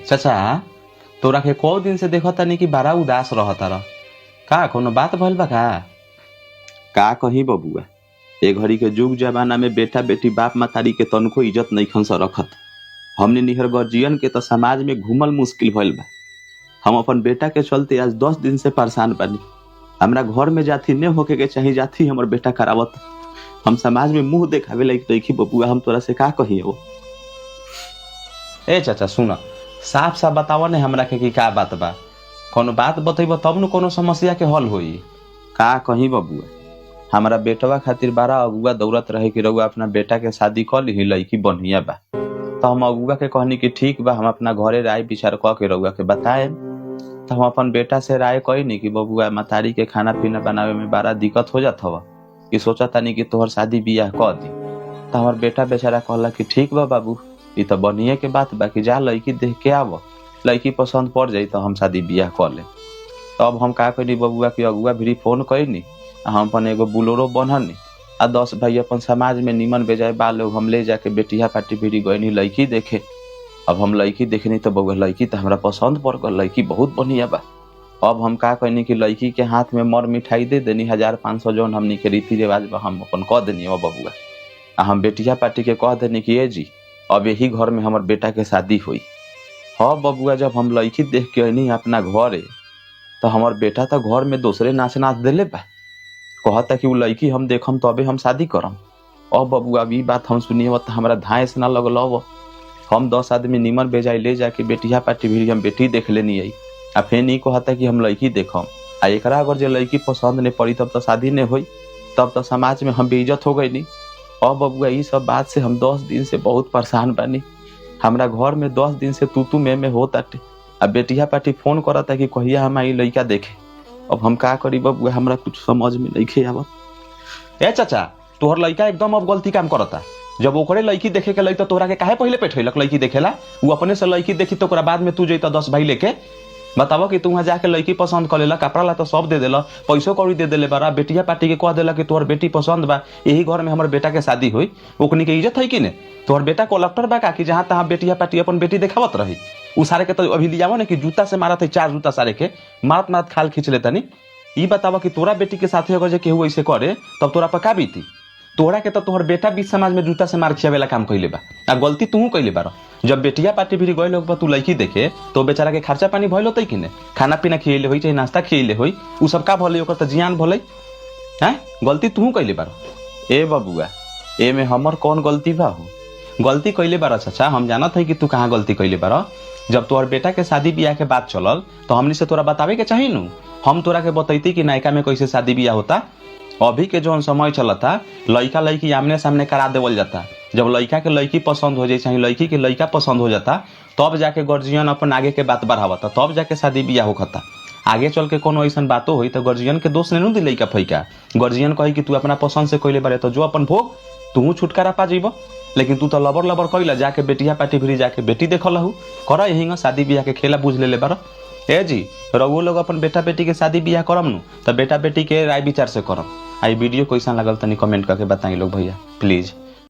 चाचा तोरा के कौ दिन से देखा तानी कि बड़ा उदास रहता रह का कोनो बात भइल बा का कही बबुआ ए घड़ी के जुग जमाना में बेटा बेटी बाप मतारी के तनको इज्जत नहीं खन सा रखत। हमने निहर गर्जियन के तो समाज में घूमल मुश्किल भइल बा। हम अपन बेटा के चलते आज 10 दिन से परेशान बानी। हमरा घर में जाती न होके के चाहे जाती हमर बेटा करावत। हम समाज में मुंह देखावे लायक देखी बबुआ हम तोरा से का कही हो। ए चाचा सुना साफ साफ बतावा ने हमरा के कि का बात बा। कोनो बात बतैबो तब न कोनो समस्या के हल होई। का कही बबुआ हमारा बेटवा खातिर बड़ा अगुआ दौड़त रहे कि रउआ अपना बेटा के शादी कर ली लड़की बढ़िया बा। तो हम अगुआ के कहनी कि ठीक बा हम अपना घरे राय विचार क के रउआ के बताए। तो हम अपन बेटा से राय कहनी कि बबुआ मतारी के खाना पीना बनावे में बड़ा दिक्कत हो जात हवा कि सोचा तानी कि तोहर शादी बियाह कर दी। तो हमार बेटा बेचारा कहला कि ठीक बा बाबू ये तो बढ़िया के बात बा कि जा लड़की देख के आव लड़की पसंद पड़ जाई तो हम शादी बियाह कर ले। तब हम का कहनी बबुआ की अगुआ भी फोन कैनी हम अपन एगो बुलोरो बननी आ 10 भाई अपन समाज में निमन बेजाय बा लोग हम ले जाके बेटिया पार्टी भिड़ी गईनी लड़की देखे। अब हम लड़की देखनी तो बबुआ लड़की तो हमरा पसंद पड़ गल लड़की बहुत बढ़िया बा। अब हम का कहनी कि लड़की के हाथ में मर मिठाई दे देनी 1500 जौन हमनी के रीति रिवाज बा हम अपन कह देनी बबुआ। आ हम बेटिया पार्टी के कह देनी कि ए जी अब यही घर में हमार बेटा के शादी हुई। हाँ बबुआ जब हम लड़की देख के अनी अपना घरे तो हमार बेटा तो घर में दूसरे नाच नाच दिले बा। कहता कि वो लड़की हम देखम तबे हम शादी करम। अब बबुआ अभी बात हम सुनिए तो हमारा धाए से ना लगल। हम 10 आदमी निमन बेजाय ले जाके बेटिया पार्टी भी हम बेटी देख लेनी आई आ फिर नहीं कहता कि हम लड़की देखम आ एकरा अगर जो लड़की पसंद नहीं पड़ी तब तो शादी नहीं हुई तब तो समाज में हम बेइज्जत हो गई नहीं। अब बबुआ ये सब बात से हम 10 दिन से बहुत परेशान बानी। हमरा घर में 10 दिन से तू में होता अब बेटिया पार्टी फोन करता कि कहिया हमारी लड़का देखे। अब हम का करी बबुआ हमरा कुछ समझ में नहीं आवत। ए चाचा तोहर लड़का एकदम अब गलती काम करता। जब ओकरे लड़की देखे के लई तो तोहरा के काहे पहले पेठैलक लड़की देखेला। वो अपने से लड़की देखी तो ओकरा बाद में तू जैता 10 भाई लेके बतावा कि तू वहाँ जाके लड़की पसंद कर लेला कपड़ा ला तो सब दे देला पैसो कौड़ी दे देले बारा बेटिया पार्टी के कह देला कि तोहर बेटी पसंद बा यही घर में हमारे बेटा के शादी हुई। ओकनी के इज्जत है कि ने तोहर बेटा कलेक्टर बा का कि जहाँ तहाँ बेटिया पार्टी अपन बेटी देखावत रही। उ सारे के तो अभी लियावो ने कि जूता से मारत है 4 जूता सारे के मारत मारत खाल खींच लेता नहीं। ई बतावा कि तोरा बेटी के साथे अगर केहू ऐसे करे तब तोरा पर का बीती। तोहरा के तो तोहर बेटा बीच समाज में जूता से मार खियावेला काम कइले बा आ गलती तू कइले बार। जब बेटिया पार्टी भी गए लोग तू लड़की देखे तो बेचारा के खर्चा पानी भइल होतै कि ने खाना पीना खियले होई चाहे नाश्ता खियले होई उ सब का भले ओकर त जियान भले हैं गलती तू कइले बार। ए बबुआ ए में हमर कौन गलती बा हो गलती कइले बार चाचा हम जानत है कि तू कहाँ गलती कइले बार। जब तोहर बेटा के शादी ब्याह के बात चलल तो हमनी से तोरा बतावे के चाहिए नु हम तोरा के बतैती कि नायका में कैसे शादी ब्याह होता। अभी के जो समय चलता लड़का लड़की आमने सामने करा देवल जाता। जब लड़का के लड़की पसंद हो जाए चाहे लड़की के लड़का पसंद हो जाता तब जाके गार्जियन अपन आगे के बात बढ़ावता तब जाके शादी ब्याह होता। आगे चल के कोनो ऐसा बातों हुई तो गार्जियन के दोष नहीं दी लड़का फैका। गार्जियन कही कि तू अपना पसंद से कैले बारे तो जो अपन भोग तू छुटकारा पा जीब। लेकिन तू तो लबर लबर कैला जाके बेटिया पार्टी भी जाके बेटी देखल हूँ कर यही शादी ब्याह के खेला बुझ ले बार। ए जी रघु लोग अपन बेटा बेटी के शादी ब्याह करम नु तो बेटा बेटी के राय विचार से करम। आई वीडियो कैसा लगल तनी कमेंट करके बताई लोग भैया प्लीज।